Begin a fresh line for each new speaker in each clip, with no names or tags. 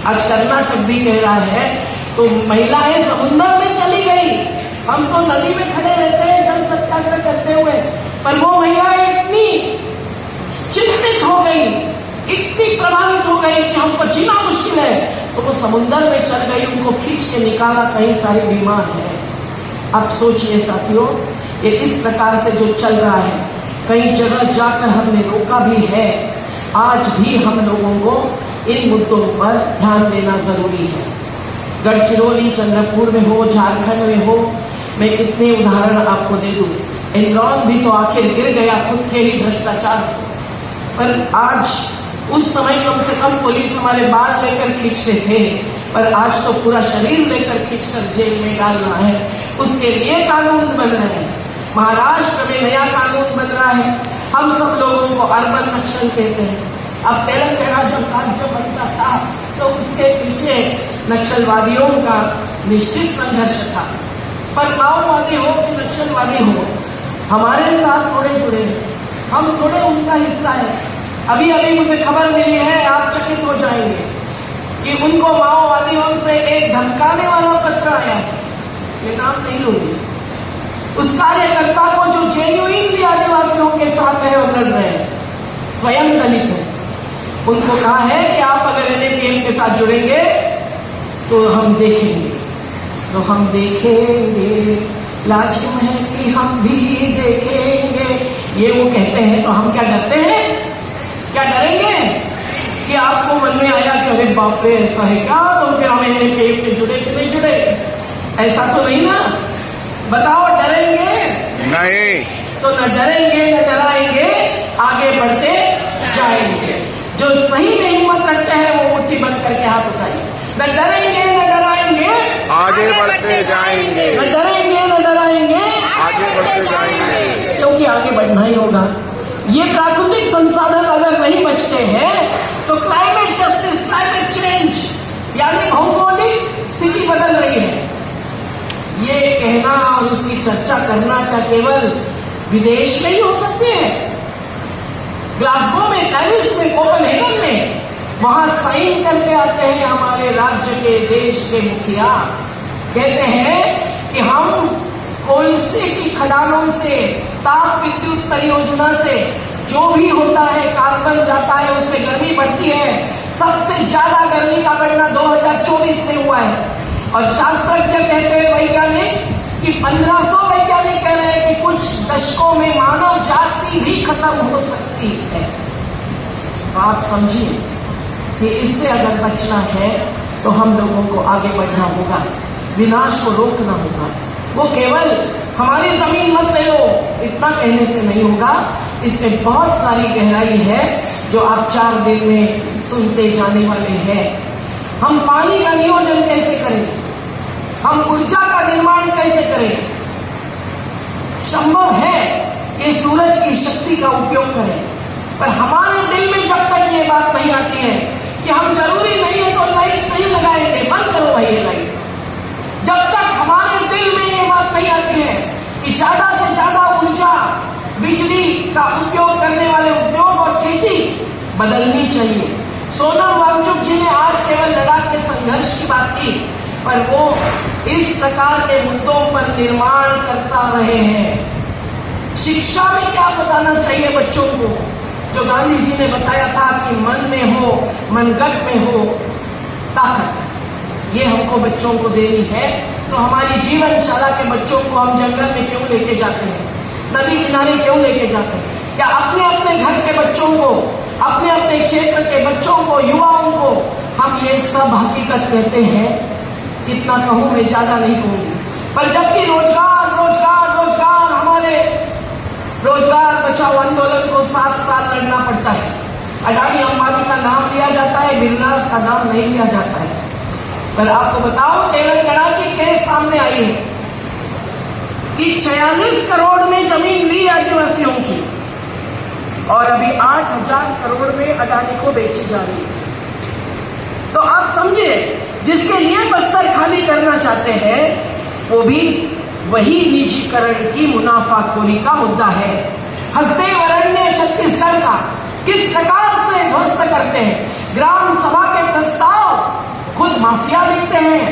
आज कर्नाटक भी कह रहा है तो महिलाएं समुद्र में चली गई। हम तो नदी में खड़े रहते हैं जल सत्याग्रह करते हुए, पर वो महिलाएं इतनी चिंतित हो गई, इतनी प्रभावित हो गई कि हमको जीना मुश्किल है, तो वो समुद्र में चल गई, उनको खींच के निकाला। कई सारे बीमार हैं। अब सोचिए साथियों, ये इस प्रकार से जो चल रहा है, कई जगह जाकर हमने रोका भी है। आज भी हम लोगों को इन मुद्दों पर ध्यान देना जरूरी है। गढ़चिरौली, चंद्रपुर में हो, झारखंड में हो, मैं कितने उदाहरण आपको दे दूं। एनरॉन भी तो आखिर गिर गया खुद के ही भ्रष्टाचार से, पर आज उस समय कम से कम पुलिस हमारे बाल लेकर खींचते थे, पर आज तो पूरा शरीर लेकर खींचकर जेल में डालना है। उसके लिए कानून बन रहे हैं। महाराष्ट्र में नया कानून बन रहा है। हम सब लोगों को अर्बन नक्सल कहते हैं। अब तेलंगाना जब राज्य बनता था तो उसके पीछे नक्सलवादियों का निश्चित संघर्ष था, पर माओवादी हो कि नक्सलवादी हो, हमारे साथ थोड़े जुड़े हैं, हम थोड़े उनका हिस्सा है। अभी अभी मुझे खबर मिली है, आप चकित हो जाएंगे कि उनको माओवादियों से एक धमकाने वाला पत्र आया है। ये नाम नहीं लूंगी। उस कार्यकर्ता को जो जेन्युइनली आदिवासियों के साथ है और लड़ रहे हैं, स्वयं दलित है, उनको कहा है कि आप अगर एनएपीएम के साथ जुड़ेंगे तो हम देखेंगे। तो हम देखेंगे, लाजिम है कि हम भी देखेंगे, ये वो कहते हैं। तो हम क्या डरते हैं? क्या डरेंगे कि आपको मन में आया कि अरे बाप रे ऐसा है क्या, तो फिर हम एनएपीएम में जुड़े कि नहीं जुड़े? ऐसा तो नहीं ना। बताओ, डरेंगे?
नहीं।
तो न डरेंगे न डराएंगे, आगे बढ़ते जाएंगे। जो सही में हिम्मत रखते हैं वो मुट्ठी बंद करके हाथ उठाइए। न डरेंगे न डराएंगे,
आगे बढ़ते जाएंगे।
न डरेंगे न डराएंगे,
आगे बढ़ते जाएंगे,
क्योंकि आगे बढ़ना ही होगा। ये प्राकृतिक संसाधन अगर नहीं बचते हैं तो क्लाइमेट जस्टिस, क्लाइमेट चेंज यानी भौगोलिक स्थिति बदल रही है। ये कहना और उसकी चर्चा करना क्या केवल विदेश में ही हो सकती है? ग्लासगो में, पेरिस में, कोपेनहेगन में, वहां साइन करके आते हैं हमारे राज्य के, देश के मुखिया। कहते हैं कि हम कोयले की खदानों से, ताप विद्युत परियोजना से जो भी होता है, कार्बन जाता है, उससे गर्मी बढ़ती है। सबसे ज्यादा गर्मी का बढ़ना 2024 में हुआ है। और शास्त्रज्ञ कहते हैं, वैज्ञानिक, कि 1500 वैज्ञानिक कह रहे हैं कि कुछ दशकों में मानव जाति भी खत्म हो सकती है। तो आप समझिए कि इससे अगर बचना है तो हम लोगों को आगे बढ़ना होगा, विनाश को रोकना होगा। वो केवल हमारी जमीन मत ले लो इतना कहने से नहीं होगा। इसमें बहुत सारी गहराई है जो आप 4 दिन में सुनते जाने वाले हैं। हम पानी का नियोजन कैसे करें, हम ऊर्जा का निर्माण कैसे करें। संभव है कि सूरज की शक्ति का उपयोग करें, पर हमारे दिल में जब तक ये बात नहीं आती है कि हम जरूरी नहीं है तो लाइट नहीं लगाएंगे, बंद करो भाई ये लाइट, जब तक हमारे दिल में ये बात नहीं आती है कि ज्यादा से ज्यादा ऊर्जा, बिजली का उपयोग करने वाले उद्योग और खेती बदलनी चाहिए। सोनम वांगचुक जी ने आज केवल लद्दाख के संघर्ष की बात की, पर वो इस प्रकार के मुद्दों पर निर्माण करता रहे हैं। शिक्षा में क्या बताना चाहिए बच्चों को, जो गांधी जी ने बताया था कि मन में हो, मनगढ़ में हो ताकत, ये हमको बच्चों को देनी है। तो हमारी जीवनशाला के बच्चों को हम जंगल में क्यों लेके जाते हैं, नदी किनारे क्यों लेके जाते हैं? क्या अपने अपने घर के बच्चों को, अपने अपने क्षेत्र के बच्चों को, युवाओं को हम ये सब हकीकत कहते हैं? इतना कहूं, मैं ज्यादा नहीं कहूंगी। पर जबकि रोजगार रोजगार रोजगार, हमारे रोजगार बचाओ आंदोलन को 7 साल लड़ना पड़ता है। अडानी अंबानी का नाम लिया जाता है, बिरलास का नाम नहीं लिया जाता है। पर आपको बताओ, तेलंगाना की केस सामने आई है कि 46 करोड़ में जमीन ली आदिवासियों की और अभी 8000 करोड़ में अडानी को बेची जा रही है। तो आप समझिए, जिसके लिए बस्तर खाली करना चाहते हैं वो भी वही निजीकरण की, मुनाफाखोरी का मुद्दा है। हसदेव अरण्य छत्तीसगढ़ का किस प्रकार से ध्वस्त करते हैं। ग्राम सभा के प्रस्ताव खुद माफिया दिखते हैं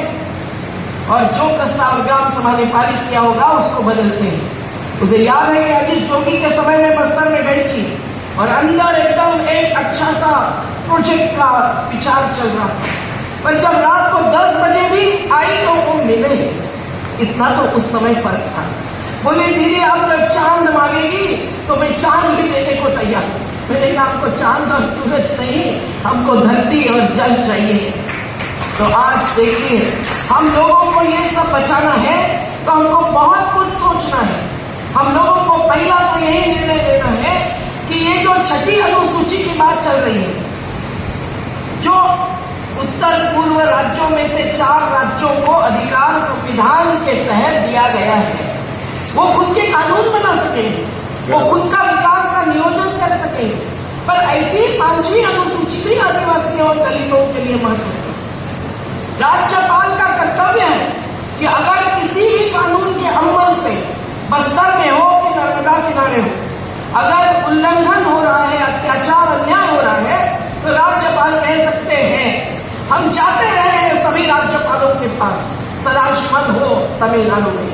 और जो प्रस्ताव ग्राम सभा ने पारित किया होगा उसको बदलते हैं। उसे याद है कि अजीत जोगी के समय में बस्तर में गई थी और अंदर एकदम एक अच्छा सा प्रोजेक्ट का विचार चल रहा था, पर जब रात को 10 बजे भी आई तो वो मिले। इतना तो उस समय फर्क था। बोले दीदी आप जब चांद मांगेगी तो मैं चांद भी देने को तैयार हूँ। मैंने कहा हमको चांद और सूरज नहीं, हमको धरती और जल चाहिए। तो आज देखिए हम लोगों को ये सब बचाना है तो हमको बहुत कुछ सोचना है। हम लोगों को पहला तो यही निर्णय लेना है कि ये जो 6ठी अनुसूची की बात चल रही है, जो उत्तर पूर्व राज्यों में से 4 राज्यों को अधिकार संविधान के तहत दिया गया है, वो खुद के कानून बना सकेंगे, वो खुद का विकास का नियोजन कर सकेंगे, पर ऐसी 5वीं अनुसूची भी आदिवासियों और दलितों के लिए महत्वपूर्ण। राज्यपाल का कर्तव्य है कि अगर किसी भी कानून के अमल से बस्तर में हो कि नर्मदा किनारे हो, अगर उल्लंघन हो रहा है, अत्याचार अन्याय हो रहा है, तो राज्यपाल कह सकते हैं। हम जाते रहे हैं सभी राज्यपालों के पास, सदाशिवन हो तमिलनाडु में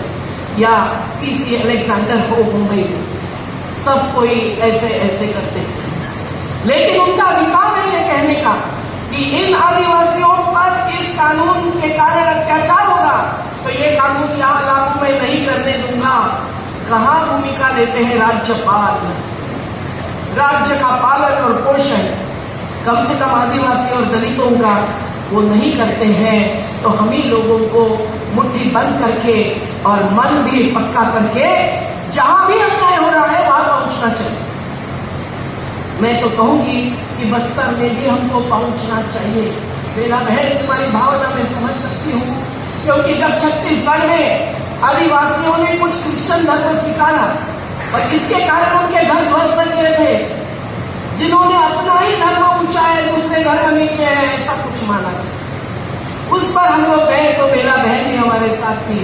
या पीसी अलेक्जेंडर हो मुंबई में, सब कोई ऐसे ऐसे करते थे, लेकिन उनका अधिकार है ये कहने का कि इन आदिवासियों पर इस कानून के कारण अत्याचार होगा तो ये कानून यहाँ लागू मैं नहीं करने दूंगा। कहाँ भूमिका लेते हैं राज्यपाल? राज्य का पालन और पोषण कम से कम आदिवासी और दलितों का वो नहीं करते हैं, तो हम ही लोगों को मुट्ठी बंद करके और मन भी पक्का करके जहां भी अन्याय हो रहा है वहां पहुंचना चाहिए। मैं तो कहूंगी कि बस्तर में भी हमको पहुंचना चाहिए। मेरा बहन तुम्हारी भावना में समझ सकती हूँ, क्योंकि जब छत्तीसगढ़ में आदिवासियों ने कुछ क्रिश्चियन धर्म स्वीकारा और इसके कारण उनके घर ध्वस्त किए थे, जिन्होंने अपना ही धर्म ऊंचा है दूसरे धर्म नीचे है, ऐसा कुछ माना, उस पर हम लोग गए तो मेरा बहन भी हमारे साथ थी,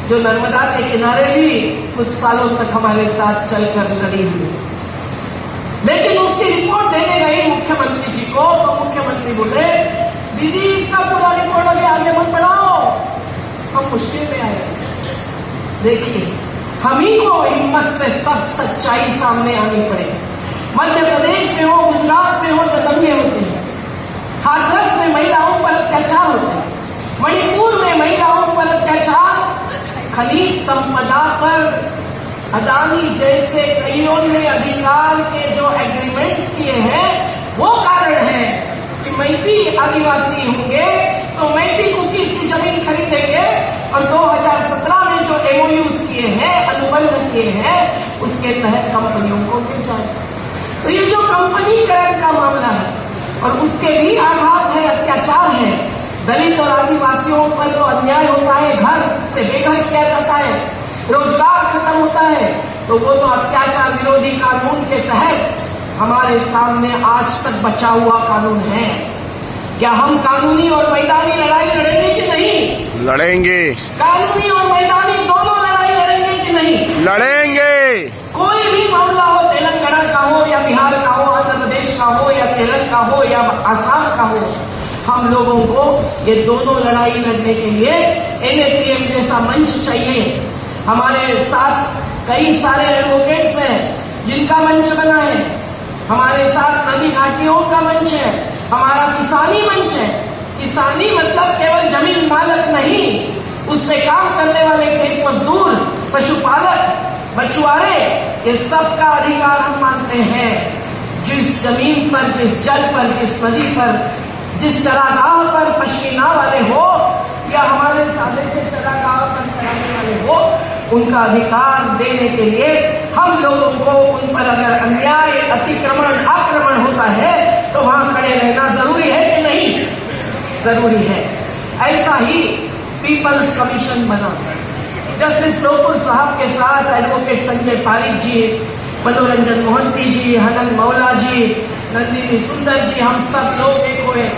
जो नर्मदा के किनारे भी कुछ सालों तक हमारे साथ चलकर लड़ी हुई। लेकिन उसकी रिपोर्ट देने गई मुख्यमंत्री जी को, तो मुख्यमंत्री बोले दीदी इसका पूरा रिपोर्ट अभी आगे मत बढ़ाओ, हम मुश्किल में आए। देखिए हम ही को हिम्मत से सब सच्चाई सामने आनी पड़ेगी। मध्य प्रदेश में हो, गुजरात में हो जो दंगे होते हैं, हाथरस में महिलाओं पर अत्याचार होते हैं, मणिपुर में महिलाओं पर अत्याचार, खनिज संपदा पर अदानी जैसे कईयों ने अधिकार के जो एग्रीमेंट्स किए हैं, वो कारण है कि मैती आदिवासी होंगे तो मैती कुकीज की जमीन खरीदेंगे और 2017 में जो एमओयूज किए हैं, अनुबंध किए हैं, उसके तहत कंपनियों को मिल जाए। तो ये जो कंपनीकरण का मामला है और उसके भी आघात है, अत्याचार है, दलित और आदिवासियों पर जो अन्याय होता है, घर से बेघर किया जाता है, रोजगार खत्म होता है, तो वो तो अत्याचार विरोधी कानून के तहत हमारे सामने आज तक बचा हुआ कानून है। क्या हम कानूनी और मैदानी लड़ाई लड़ेंगे कि नहीं?
लड़ेंगे।
कानूनी और मैदानी दोनों लड़ाई लड़ेंगे कि नहीं?
लड़ेंगे।
कोई भी मामला हो, तेलंगाना का हो या बिहार का हो, आंध्र प्रदेश का हो या केरल का हो या आसाम का हो, हम लोगों को ये दोनों लड़ाई लड़ने के लिए NAPM जैसा मंच चाहिए। हमारे साथ कई सारे एडवोकेट्स हैं जिनका मंच बना है, हमारे साथ नदी घाटियों का मंच है, हमारा किसानी मंच है। किसानी मतलब केवल जमीन मालक नहीं, उस पे काम करने वाले खेत मजदूर, पशुपालक, मछुआरे, ये सब का अधिकार हम मानते हैं। जिस जमीन पर, जिस जल पर, जिस नदी पर, जिस चरागाह पर पशमीना वाले हो या हमारे सादे से चरागाह पर चराने वाले हो, उनका अधिकार देने के लिए हम लोगों को उन पर अगर अन्याय, अतिक्रमण, आक्रमण होता है तो वहां खड़े रहना जरूरी है कि नहीं? जरूरी है। ऐसा ही पीपल्स कमीशन बना, जस्टिस लोकुर साहब के साथ एडवोकेट संजय पारिक जी, मनोरंजन मोहंती जी, हनन मौला जी, नंदिनी सुंदर जी, हम सब लोग एक हुए।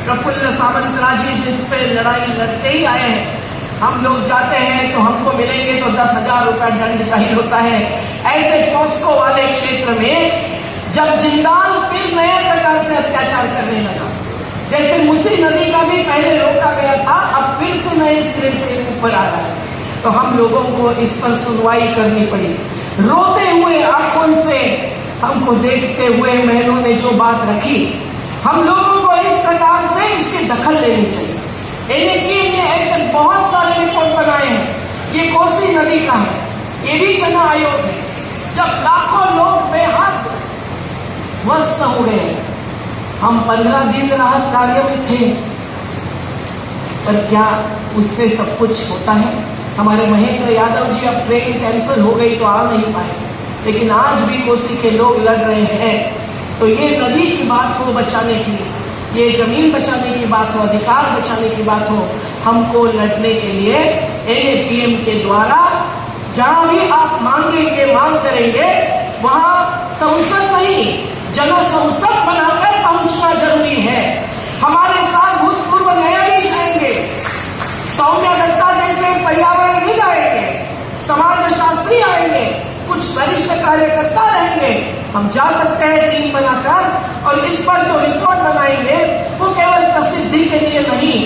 प्रफुल्ल सामंतरा जी जिस पे लड़ाई लड़ते ही आए हैं, हम लोग जाते हैं तो हमको मिलेंगे तो 10,000 रुपया दंड जाहिर होता है। ऐसे पॉस्को वाले क्षेत्र में जब जिंदाल फिर नए प्रकार से अत्याचार करने लगा, जैसे मूसी नदी का भी पहले रोका गया था, अब फिर से नए सिरे से ऊपर आ रहा है। तो हम लोगों को इस पर सुनवाई करनी पड़ी। रोते हुए आंखों से हमको देखते हुए महलों ने जो बात रखी, हम लोगों को इस प्रकार से इसकी दखल लेनी चाहिए। एनएपीएम ने ऐसे बहुत सारे रिपोर्ट बनाए हैं। ये कोसी नदी का है, ये भी जन आयोग है। जब लाखों लोग बेहद मस्त हो गए, हम 15 दिन राहत कार्य में थे, पर क्या उससे सब कुछ होता है? हमारे महेंद्र यादव जी, अब ट्रेन कैंसिल हो गई तो आ नहीं पाए, लेकिन आज भी कोसी के लोग लड़ रहे हैं। तो ये नदी की बात हो बचाने की, ये जमीन बचाने की बात हो, अधिकार बचाने की बात हो, हमको लड़ने के लिए एनएपीएम के द्वारा जहां भी आप मांगेंगे, मांग करेंगे, वहां संसद नहीं, जन संसद बनाकर पहुंचना जरूरी है। हमारे साथ भूतपूर्व न्यायाधीश आएंगे, सौम्या दत्ता जैसे पर्यावरणविद आएंगे, समाज शास्त्री आएंगे, कुछ वरिष्ठ कार्यकर्ता रहेंगे। हम जा सकते हैं टीम बनाकर और इस पर जो रिपोर्ट बनाएंगे वो केवल प्रसिद्धि के लिए नहीं।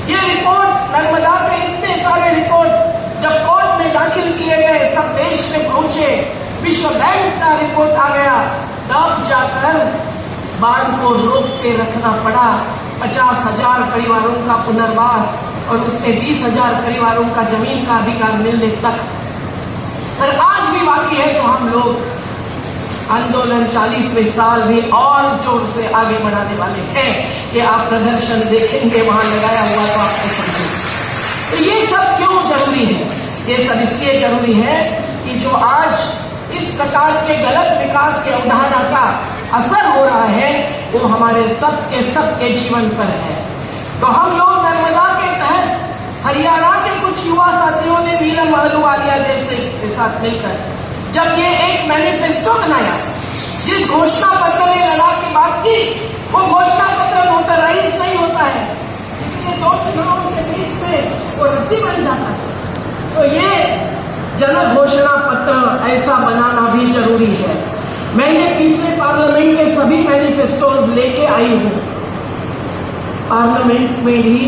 ये रिपोर्ट, नर्मदा के इतने सारे रिपोर्ट जब कोर्ट में दाखिल किए गए, सब देश में पहुंचे, विश्व बैंक का रिपोर्ट आ गया, तब जाकर बांध को रोक के रखना पड़ा। 50,000 परिवारों का पुनर्वास और उसमें 20,000 परिवारों का जमीन का अधिकार मिलने तक। पर आज भी बाकी है, तो हम लोग आंदोलन 40वें साल भी और जोर से आगे बढ़ाने वाले हैं। ये आप प्रदर्शन देखेंगे वहां लगाया हुआ, तो आपको समझेंगे। तो ये सब क्यों जरूरी है? ये सब इसलिए जरूरी है कि जो आज इस प्रकार के गलत विकास की अवधारणा का असर हो रहा है, वो हमारे सबके जीवन पर है। तो हम लोग नर्मदा के तहत हरियाणा के कुछ युवा साथियों ने नीलम अहलूवालिया जैसे के साथ मिलकर जब ये एक मैनिफेस्टो बनाया, जिस घोषणा पत्र में लद्दाख की बात की, वो घोषणा पत्र नोटराइज नहीं होता है, इसलिए 2 चुनावों के बीच में वो रद्दी बन जाता है। तो ये जन घोषणा पत्र ऐसा बनाना भी जरूरी है। मैंने पिछले पार्लियामेंट के सभी मैनिफेस्टोज लेके आई हूँ। पार्लियामेंट में भी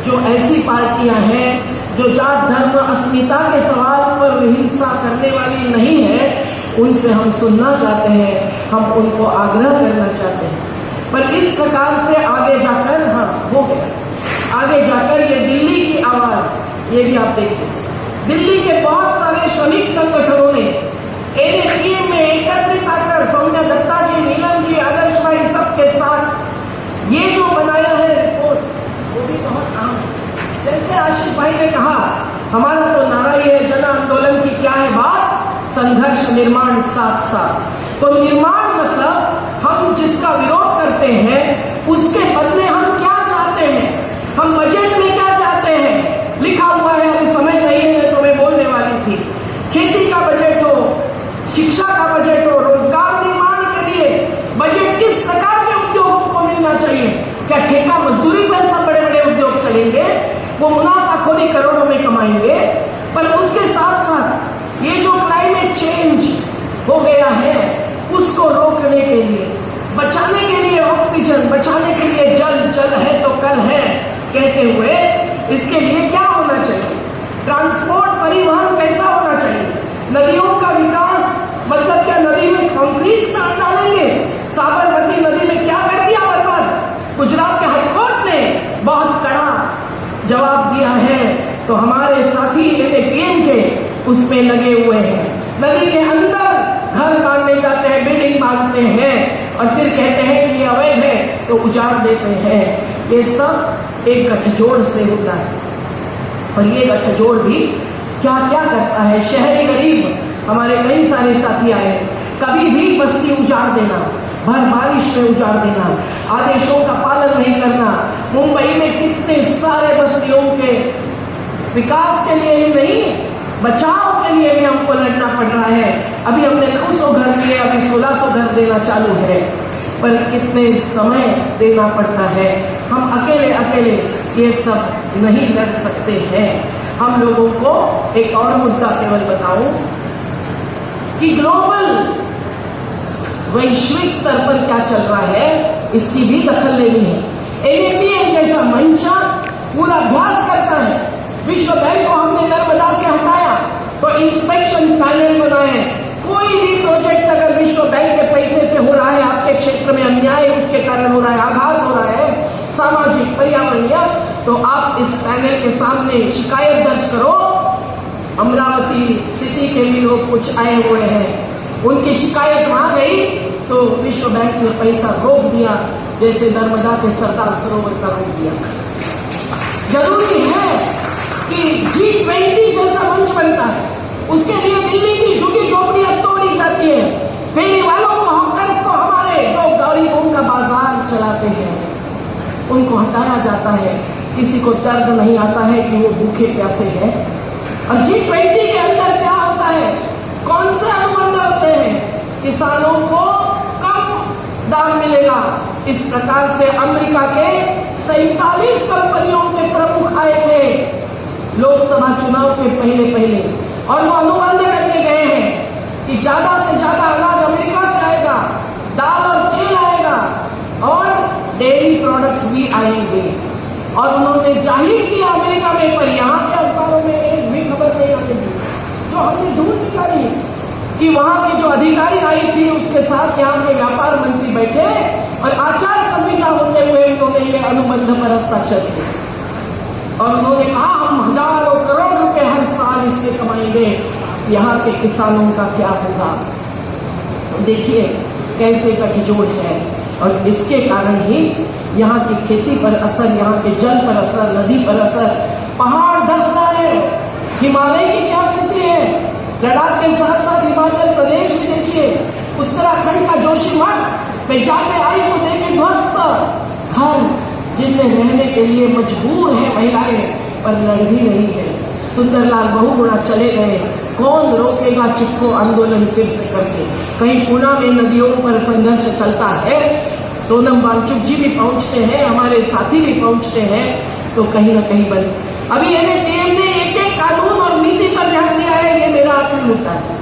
जो ऐसी पार्टियां हैं जो जात धर्म अस्मिता के सवाल पर हिंसा करने वाली नहीं है, उनसे हम सुनना चाहते हैं, हम उनको आग्रह करना चाहते हैं। पर इस प्रकार से आगे जाकर, हाँ हो गया, आगे जाकर ये दिल्ली की आवाज, ये भी आप देखिए, दिल्ली के बहुत सारे श्रमिक संगठनों ने एनएपीएम में एकत्रित आकर सौम्या दत्ता जी, नीलम जी, आदर्श भाई सबके साथ ये जो बनाया है रिपोर्ट, वो भी बहुत आम है। जैसे आशीष भाई ने कहा, हमारा तो नारा ही है, जन आंदोलन की क्या है बात, संघर्ष निर्माण साथ साथ। तो निर्माण मतलब हम जिसका विरोध करते हैं उसके बदले हम क्या चाहते हैं, हम बजट में क्या चाहते हैं, लिखा हुआ है, अभी समय नहीं है तो मैं बोलने वाली थी। खेती का बजट हो, शिक्षा का बजट हो, रोजगार निर्माण के लिए बजट किस प्रकार के उद्योगों को मिलना चाहिए। क्या ठेका मजदूरी पर सब बड़े बड़े उद्योग चलेंगे, वो मुनाफाखोरी करोड़ों में कमाएंगे, पर उसके साथ साथ ये जो क्लाइमेट चेंज हो गया है उसको रोकने के लिए, बचाने के लिए ऑक्सीजन, बचाने के लिए जल, जल है तो कल है कहते हुए, इसके लिए क्या होना चाहिए, ट्रांसपोर्ट परिवहन कैसा होना चाहिए, नदियों का विकास मतलब क्या नदी में कंक्रीट डालेंगे, साबरमती नदी में क्या कर दिया बर्बाद। गुजरात के हाईकोर्ट ने बहुत कड़ा जवाब दिया है, तो हमारे साथी एनएपीएम के उसमें लगे हुए हैं। नदी के अंदर घर बांधने जाते हैं, बिल्डिंग बांधते हैं और फिर कहते हैं कि ये अवैध है तो उजाड़ देते हैं। ये सब एक गठजोड़ से होता है, और ये गठजोड़ भी क्या क्या करता है। शहरी गरीब, हमारे कई सारे साथी आए, कभी भी बस्ती उजाड़ देना, भर बारिश में उजाड़ देना, आदेशों का पालन नहीं करना। मुंबई में कितने सारे बस्तियों के विकास के लिए ही नहीं, बचाव के लिए भी हमको लड़ना पड़ रहा है। अभी हमने 900 घर दिए, अभी 1600 घर देना चालू है, पर कितने समय देना पड़ता है। हम अकेले अकेले ये सब नहीं लड़ सकते हैं। हम लोगों को एक और मुद्दा केवल बताऊं कि ग्लोबल वैश्विक स्तर पर क्या चल रहा है, इसकी भी दखल लेनी है। पूरा अभ्यास करता है। विश्व बैंक को हमने नर्मदा से हटाया तो इंस्पेक्शन पैनल बनाए। कोई भी प्रोजेक्ट अगर विश्व बैंक के पैसे से हो रहा है, आपके क्षेत्र में अन्याय उसके कारण हो रहा है, आघात हो रहा है सामाजिक पर्यावरणीय, तो आप इस पैनल के सामने शिकायत दर्ज करो। अमरावती सिटी के भी लोग कुछ आए हुए हैं, उनकी शिकायत वहां गई तो विश्व बैंक ने पैसा रोक दिया, जैसे नर्मदा के सरदार सरोवर का रोक दिया। जरूरी है कि G20 जैसा मंच बनता है, उसके लिए दिल्ली की झुकी झोपड़ियां तोड़ी जाती है। फेरी वालों को, हॉकर्स को, हमारे जो गरीबों का बाजार चलाते हैं उनको हटाया जाता है। किसी को दर्द नहीं आता है कि वो भूखे प्यासे हैं। और G20 के अंदर क्या होता है, कौन से अनुबंध होते हैं, किसानों को कम दाम मिलेगा। इस प्रकार से अमेरिका के 47 कंपनियों के प्रमुख आए थे लोकसभा चुनाव के पहले और वो अनुबंध करके गए हैं कि ज्यादा से ज्यादा अनाज अमेरिका से आएगा, दाल और तेल आएगा और डेयरी प्रोडक्ट्स भी आएंगे। और उन्होंने जाहिर किया अमेरिका में, पर यहाँ के अखबारों में एक भी खबर नहीं आती जो हमने ढूंढ निकाली कि वहां की जो अधिकारी आई थी उसके साथ यहाँ के व्यापार मंत्री बैठे और आचार संहिता होते हुए उन्होंने ये अनुबंध पर हस्ताक्षर किए और उन्होंने कहा हम हजारों करोड़ रुपए हर साल इससे कमाएंगे। यहाँ के किसानों का क्या होगा? तो देखिए कैसे गठजोड़ है और इसके कारण ही यहाँ की खेती पर असर, यहाँ के जल पर असर, नदी पर असर, पहाड़ धंस रहे हैं। हिमालय की क्या स्थिति है? लद्दाख के साथ साथ हिमाचल प्रदेश में देखिए, उत्तराखंड का जोशीमठ में जाके आई तो देखे ध्वस्त घर जिनमें रहने के लिए मजबूर है महिलाएं, पर लड़ भी रही है। सुंदरलाल बहुगुणा चले गए, कौन रोकेगा चिपको आंदोलन फिर से करके। कहीं पुणे में नदियों पर संघर्ष चलता है, सोनम वांगचुक जी भी पहुंचते हैं, हमारे साथी भी पहुंचते हैं, तो कहीं ना कहीं बंद। अभी NATM ने एक कानून और नीति पर ध्यान दिया है, ये मेरा आखिरी मुद्दा है,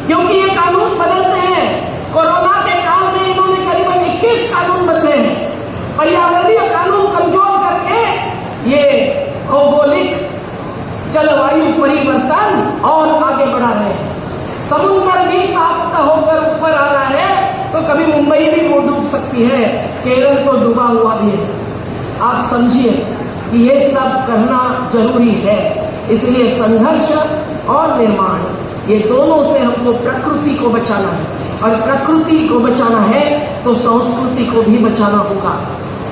क्योंकि ये कानून बदलते हैं। कोरोना के काल में इन्होंने करीबन 21 कानून बदले हैं, पर्यावरणीय कानून कमजोर करके ये भौगोलिक जलवायु परिवर्तन और आगे बढ़ा रहे हैं। समुद्र भी ताप्त होकर ऊपर आ रहा है तो कभी मुंबई भी वो डूब सकती है, केरल तो डूबा हुआ भी है। आप समझिए कि ये सब करना जरूरी है। इसलिए संघर्ष और निर्माण, ये दोनों से हमको प्रकृति को बचाना है और प्रकृति को बचाना है तो संस्कृति को भी बचाना होगा।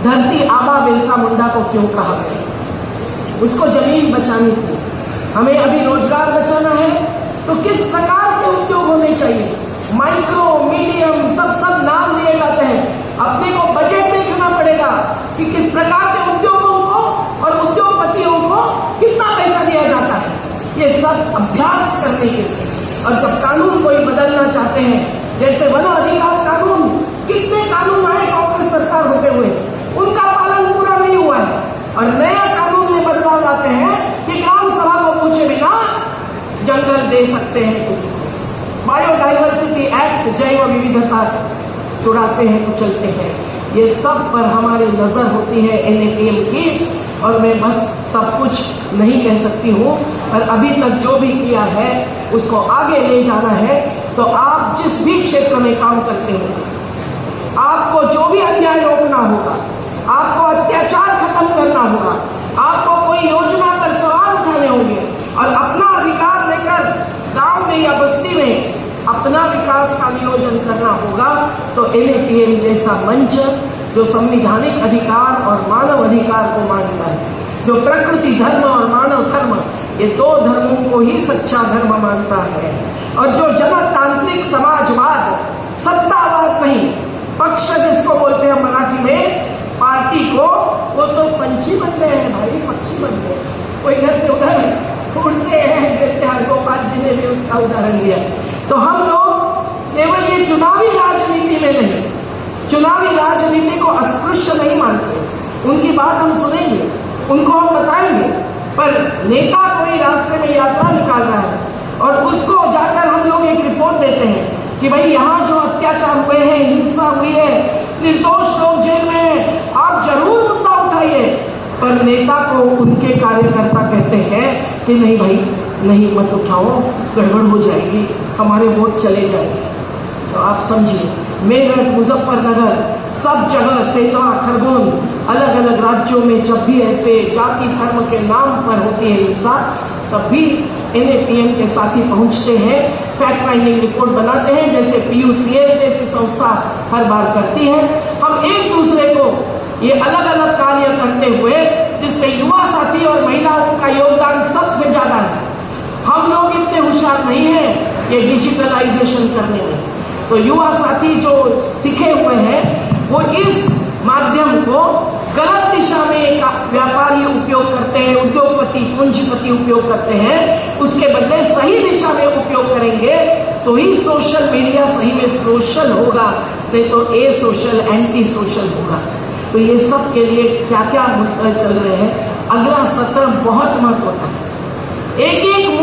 धरती आबा बिरसा मुंडा को क्यों कहा गया? उसको जमीन बचानी थी। हमें अभी रोजगार बचाना है तो किस प्रकार के उद्योग होने चाहिए? माइक्रो, मीडियम, सब नाम लिए जाते हैं। अपने को बजट देखना पड़ेगा कि किस प्रकार के उद्योगों को और उद्योगपतियों को कितना पैसा दिया जाता है। ये सब अभ्यास करने के लिए। और जब कानून कोई बदलना चाहते हैं, जैसे वन अधिकार कानून, कितने कानून आए कांग्रेस सरकार होते हुए, उनका पालन पूरा नहीं हुआ है। और नया कानून में बदलाव लाते हैं कि ग्राम सभा को पूछे बिना जंगल दे सकते हैं किसी को। बायोडाइवर्सिटी एक्ट, जैव विविधता उड़ाते हैं, कुचलते हैं। ये सब पर हमारी नजर होती है NATM की। और मैं बस सब कुछ नहीं कह सकती हूँ, पर अभी तक जो भी किया है उसको आगे ले जाना है। तो आप जिस भी क्षेत्र में काम करते हो, आपको जो भी अन्याय रोकना होगा, आपको अत्याचार खत्म करना होगा, आपको कोई योजना पर सवाल उठाने होंगे और अपना अधिकार लेकर गांव में या बस्ती में अपना विकास का नियोजन करना होगा। तो NATM जैसा मंच जो संवैधानिक अधिकार और मानव अधिकार को मानता है, जो प्रकृति धर्म और मानव धर्म, ये दो धर्मों को ही सच्चा धर्म मानता है, और जो जनतांत्रिक समाजवाद, सत्तावाद नहीं, पक्ष जिसको बोलते हैं मराठी में, पार्टी को, वो तो पंछी बन गए हैं भाई, पक्षी बन गए। कोई इधर से उधर उड़ते हैं, जैसे हरगोपाल जी ने भी उसका उदाहरण दिया। तो हम लोग केवल ये चुनावी राजनीति में नहीं, चुनावी राजनीति को अस्पृश्य नहीं मानते। उनकी बात हम सुनेंगे, उनको हम बताएंगे, पर नेता कोई रास्ते में यात्रा निकाल रहा है और उसको जाकर हम लोग एक रिपोर्ट देते हैं कि भाई यहाँ जो अत्याचार हुए हैं, हिंसा हुई है, निर्दोष लोग जेल में हैं, आप जरूर मुद्दा उठाइए, पर पर नेता को उनके कार्यकर्ता कहते हैं कि नहीं भाई, नहीं मत उठाओ, गड़बड़ हो जाएगी, हमारे वोट चले जाएंगे। तो आप समझिए, मेरठ, मुजफ्फरनगर, सब जगह, सेंधवा, खरगोन, अलग अलग राज्यों में जब भी ऐसे जाति धर्म के नाम पर होती है हिंसा, तब भी NAPM के साथी पहुंचते हैं, फैक्ट फाइंडिंग रिपोर्ट बनाते हैं, जैसे PUCL जैसी संस्था हर बार करती है। हम एक दूसरे को ये अलग अलग कार्य करते हुए, जिसमें युवा साथी और महिलाओं का योगदान सबसे ज्यादा है। हम लोग इतने होशियार नहीं हैं ये डिजिटलाइजेशन करने में, तो युवा साथी जो सीखे हुए हैं वो इस माध्यम को गलत दिशा में व्यापारी उपयोग करते हैं, उद्योगपति, पूंजीपति उपयोग करते हैं, उसके बदले सही दिशा में उपयोग करेंगे तो ही सोशल मीडिया सही में सोशल होगा, नहीं तो ए सोशल, एंटी सोशल होगा। तो ये सब के लिए क्या क्या मुद्दे चल रहे हैं, अगला सत्र बहुत महत्वपूर्ण है। एक एक